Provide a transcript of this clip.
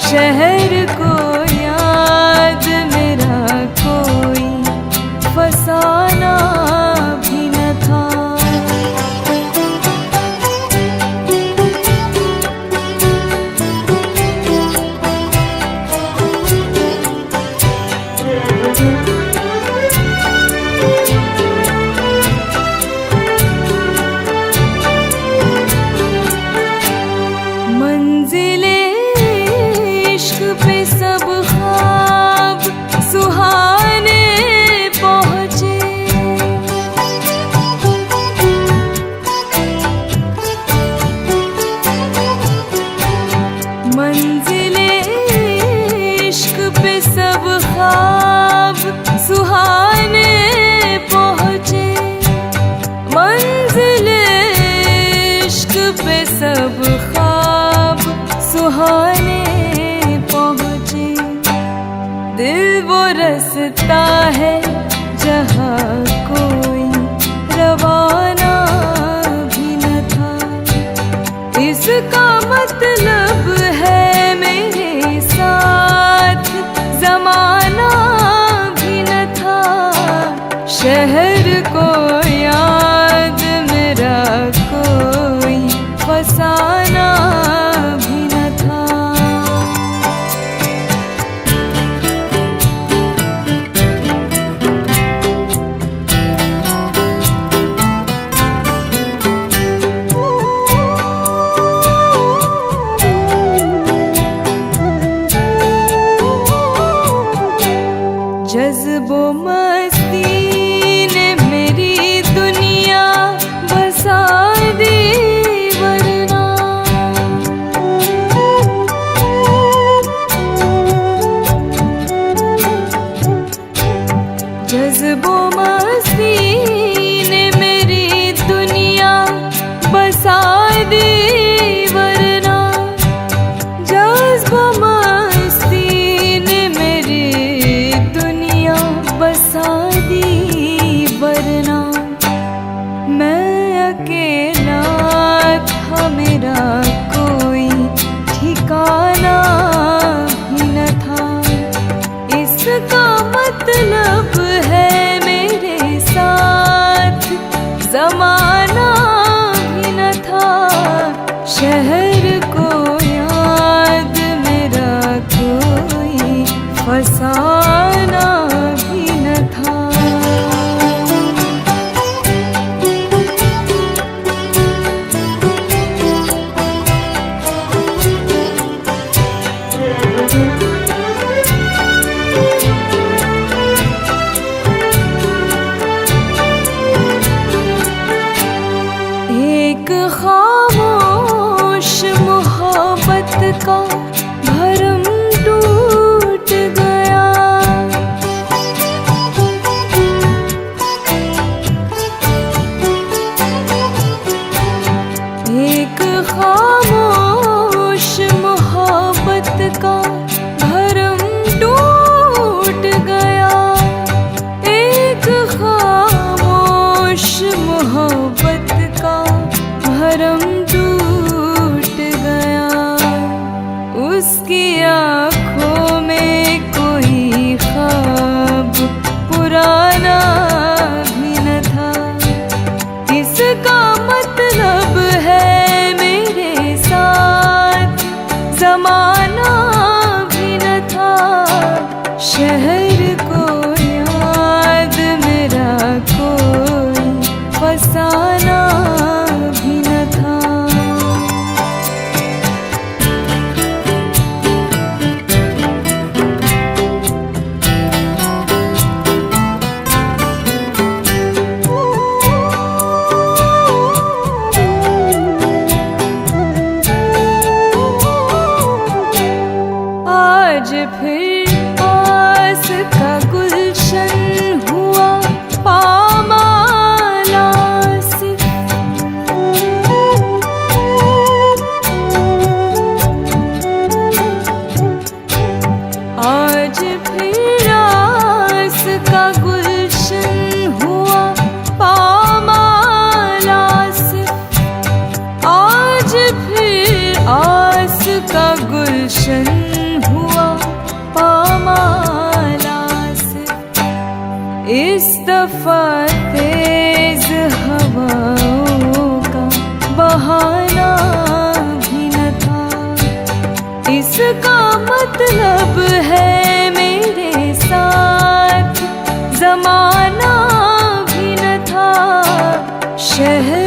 शहर को याद मेरा कोई फसाना भी न था। मंजिले इश्क पे सब ख्वाब सुहाने पहुँचे, मंजिले इश्क पे सब ख्वाब सुहाने पहुँचे, मंजिले इश्क पे सब ख्वाब सुहाने पहुँचे। दिल वो रस्ता है जहाँ कोई रवाना भी न था, इसका मतलब है मेरे साथ ज़माना भी न था। शहर को याद मेरा कोई फसाना भी न था। जज्बो मस्ती ने मेरी दुनिया बसा दी वरना, जज्बो मस्ती ने मेरी दुनिया बसा दी वरना, जज्बो मस्ती ने मेरी दुनिया बसा दी वरना। मैं अकेला था, मेरा कोई ठिकाना भी न था, इसका मतलब है मेरे साथ ज़माना भी न था। शहर को याद मेरा कोई फसाना भी न था। एक खामोश मोहब्बत का भरम टूट गया, एक खामोश मोहब्बत का भरम टूट गया, एक खामोश मोहब्बत का भरम टूट गया। उसकी आँखों में कोई ख्वाब पुराना भी न था, इसका मतलब है मेरे साथ ज़माना भी न था। शहर को याद मेरा कोई फसाना भी न था। आज फिर आस का गुलशन हुआ पामाला से, आज फिर आस का गुलशन हुआ पामाला से, आज फिर आस का गुलशन दफा तेज हवाओं का बहाना भी न था। इसका मतलब है मेरे साथ जमाना भी न था। शहर